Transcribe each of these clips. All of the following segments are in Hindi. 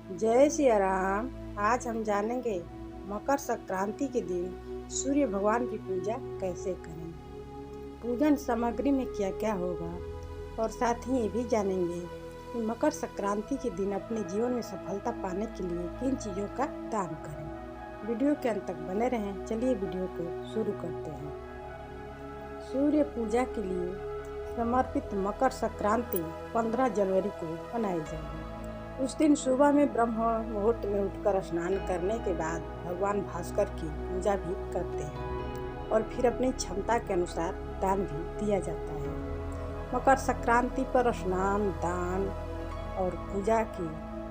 जय श्री राम। आज हम जानेंगे मकर संक्रांति के दिन सूर्य भगवान की पूजा कैसे करें, पूजन सामग्री में क्या क्या होगा, और साथ ही ये भी जानेंगे कि मकर संक्रांति के दिन अपने जीवन में सफलता पाने के लिए किन चीज़ों का दान करें। वीडियो के अंत तक बने रहें। चलिए वीडियो को शुरू करते हैं। सूर्य पूजा के लिए समर्पित मकर संक्रांति 15 जनवरी को मनाई जाएगी। उस दिन सुबह में ब्रह्म मुहूर्त में उठकर स्नान करने के बाद भगवान भास्कर की पूजा भी करते हैं और फिर अपनी क्षमता के अनुसार दान भी दिया जाता है। मकर संक्रांति पर स्नान, दान और पूजा की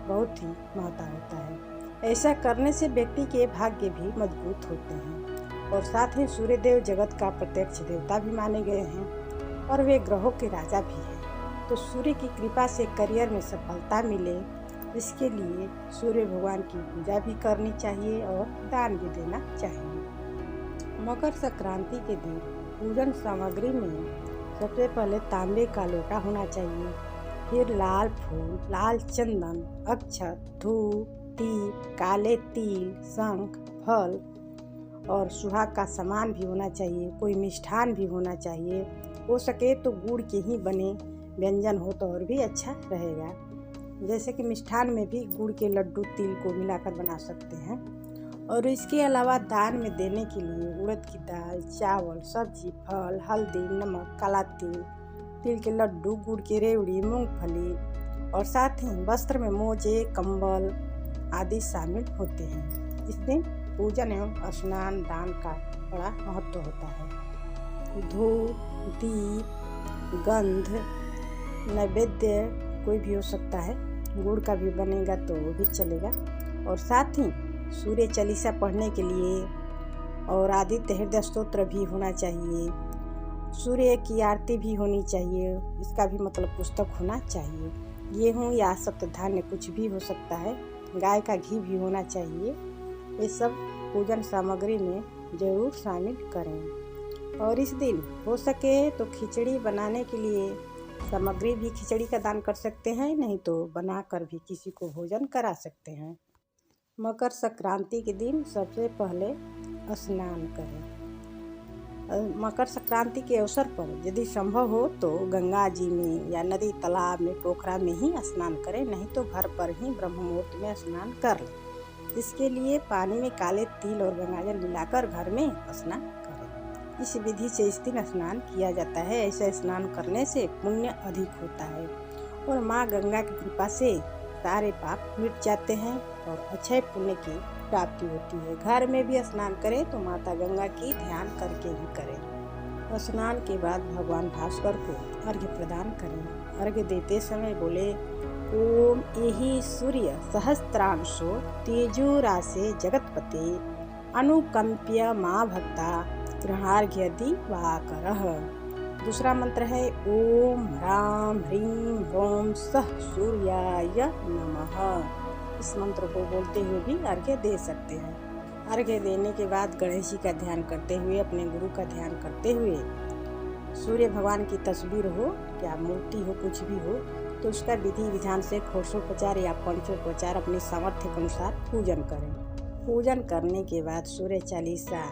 बहुत ही महत्व होता है। ऐसा करने से व्यक्ति के भाग्य भी मजबूत होते हैं और साथ ही सूर्यदेव जगत का प्रत्यक्ष देवता भी माने गए हैं और वे ग्रहों के राजा भी हैं। तो सूर्य की कृपा से करियर में सफलता मिले, इसके लिए सूर्य भगवान की पूजा भी करनी चाहिए और दान भी देना चाहिए। मकर संक्रांति के दिन पूजन सामग्री में सबसे पहले तांबे का लोटा होना चाहिए, फिर लाल फूल, लाल चंदन, अक्षत, धूप, दीप, काले तिल, शंख, फल और सुहाग का सामान भी होना चाहिए। कोई मिष्ठान भी होना चाहिए, हो सके तो गुड़ के ही बने व्यंजन हो तो और भी अच्छा रहेगा। जैसे कि मिष्ठान में भी गुड़ के लड्डू तिल को मिलाकर बना सकते हैं। और इसके अलावा दान में देने के लिए उड़द की दाल, चावल, सब्जी, फल, हल्दी, नमक, काला तिल, तिल के लड्डू, गुड़ की रेवड़ी, मूंगफली और साथ ही वस्त्र में मोजे, कंबल आदि शामिल होते हैं। इस दिन पूजन एवं स्नान दान का बड़ा महत्व होता है। धूप, दीप, गंध, नैवेद्य कोई भी हो सकता है, गुड़ का भी बनेगा तो वो भी चलेगा। और साथ ही सूर्य चालीसा पढ़ने के लिए और आदित्य हृदय स्तोत्र भी होना चाहिए। सूर्य की आरती भी होनी चाहिए, इसका भी मतलब पुस्तक होना चाहिए। गेहूँ या सप्त धान्य कुछ भी हो सकता है, गाय का घी भी होना चाहिए। ये सब पूजन सामग्री में जरूर शामिल करें। और इस दिन हो सके तो खिचड़ी बनाने के लिए सामग्री भी खिचड़ी का दान कर सकते हैं, नहीं तो बनाकर भी किसी को भोजन करा सकते हैं। मकर संक्रांति के दिन सबसे पहले स्नान करें। मकर संक्रांति के अवसर पर यदि संभव हो तो गंगा जी में या नदी, तालाब में, पोखरा में ही स्नान करें, नहीं तो घर पर ही ब्रह्म मुहूर्त में स्नान कर लें। इसके लिए पानी में काले तिल और गंगाजल मिलाकर घर में स्नान करें। इस विधि से इस दिन स्नान किया जाता है। ऐसा स्नान करने से पुण्य अधिक होता है और माँ गंगा की कृपा से सारे पाप मिट जाते हैं और अक्षय पुण्य की प्राप्ति होती है। घर में भी स्नान करें तो माता गंगा की ध्यान करके ही करें। स्नान के बाद भगवान भास्कर को अर्घ्य प्रदान करें। अर्घ्य देते समय बोले, ओम एहि सूर्य सहस्त्रांशो तेजोरासे जगतपते अनुकंप्य माँ भक्ता ग्रहार्घ्य दिवाकरः। दूसरा मंत्र है ओम राम ह्रीं ह्रों सः सूर्याय नमः। इस मंत्र को बोलते हुए भी अर्घ्य दे सकते हैं। अर्घ्य देने के बाद गणेश जी का ध्यान करते हुए, अपने गुरु का ध्यान करते हुए, सूर्य भगवान की तस्वीर हो या मूर्ति हो, कुछ भी हो, तो उसका विधि विधान से षोडशोपचार या पंचोपचार अपने सामर्थ्य के अनुसार पूजन करें। पूजन करने के बाद सूर्य चालीसा,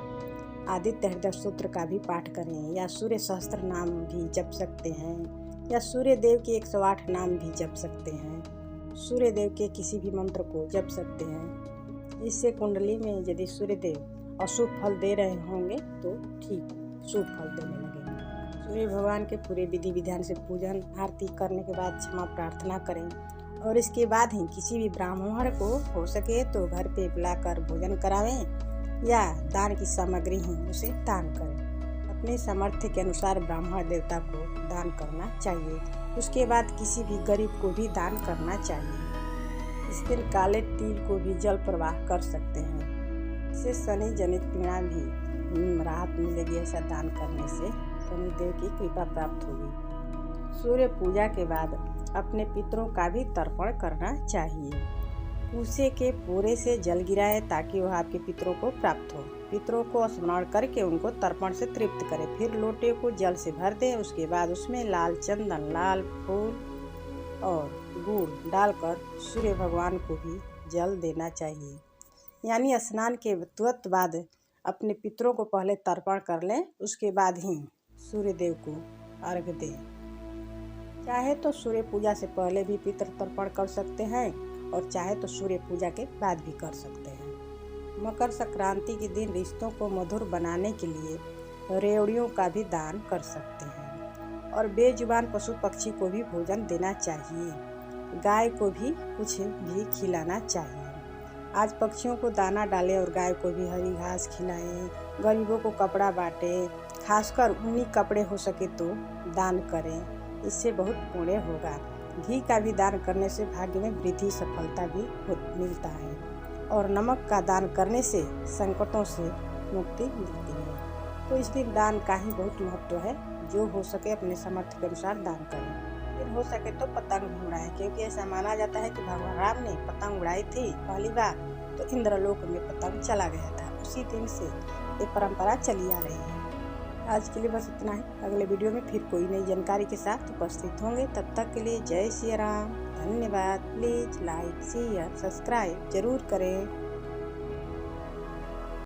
आदित्य हृदय स्तोत्र का भी पाठ करें या सूर्य सहस्त्र नाम भी जप सकते हैं या सूर्य देव के 108 नाम भी जप सकते हैं। सूर्य देव के किसी भी मंत्र को जप सकते हैं। इससे कुंडली में यदि सूर्य देव अशुभ फल दे रहे होंगे तो ठीक शुभ फल देने लगेंगे। सूर्य भगवान के पूरे विधि विधान से पूजन आरती करने के बाद क्षमा प्रार्थना करें और इसके बाद ही किसी भी ब्राह्मण को हो सके तो घर पे बुलाकर भोजन करावें या दान की सामग्री ही उसे दान करें। अपने सामर्थ्य के अनुसार ब्राह्मण देवता को दान करना चाहिए। उसके बाद किसी भी गरीब को भी दान करना चाहिए। इस दिन काले तिल को भी जल प्रवाह कर सकते हैं। इससे शनि जनित पीड़ा भी राहत मिलेगी। ऐसा दान करने से शनि देव की कृपा प्राप्त होगी। सूर्य पूजा के बाद अपने पितरों का भी तर्पण करना चाहिए। उसे के पूरे से जल गिराए ताकि वह आपके पितरों को प्राप्त हो। पितरों को स्मरण करके उनको तर्पण से तृप्त करें। फिर लोटे को जल से भर दें। उसके बाद उसमें लाल चंदन, लाल फूल और गुड़ डालकर सूर्य भगवान को भी जल देना चाहिए। यानी स्नान के तुरंत बाद अपने पितरों को पहले तर्पण कर लें, उसके बाद ही सूर्य देव को अर्घ दें। चाहे तो सूर्य पूजा से पहले भी पितृ तर्पण कर सकते हैं और चाहे तो सूर्य पूजा के बाद भी कर सकते हैं। मकर संक्रांति के दिन रिश्तों को मधुर बनाने के लिए रेवड़ियों का भी दान कर सकते हैं और बेजुबान पशु पक्षी को भी भोजन देना चाहिए। गाय को भी कुछ भी खिलाना चाहिए। आज पक्षियों को दाना डालें और गाय को भी हरी घास खिलाएं। गरीबों को कपड़ा बांटें, खासकर ऊनी कपड़े हो सके तो दान करें, इससे बहुत पुण्य होगा। घी का भी दान करने से भाग्य में वृद्धि, सफलता भी मिलता है और नमक का दान करने से संकटों से मुक्ति मिलती है। तो इस दिन दान का ही बहुत महत्व है। जो हो सके अपने सामर्थ्य के अनुसार दान करें। फिर हो सके तो पतंग भी उड़ाएं, क्योंकि ऐसा माना जाता है कि भगवान राम ने पतंग उड़ाई थी पहली बार तो इंद्रलोक में पतंग चला गया था। उसी दिन से ये परंपरा चली आ रही है। आज के लिए बस इतना ही। अगले वीडियो में फिर कोई नई जानकारी के साथ उपस्थित होंगे। तब तक के लिए जय श्री राम, धन्यवाद। प्लीज लाइक शेयर सब्सक्राइब जरूर करें।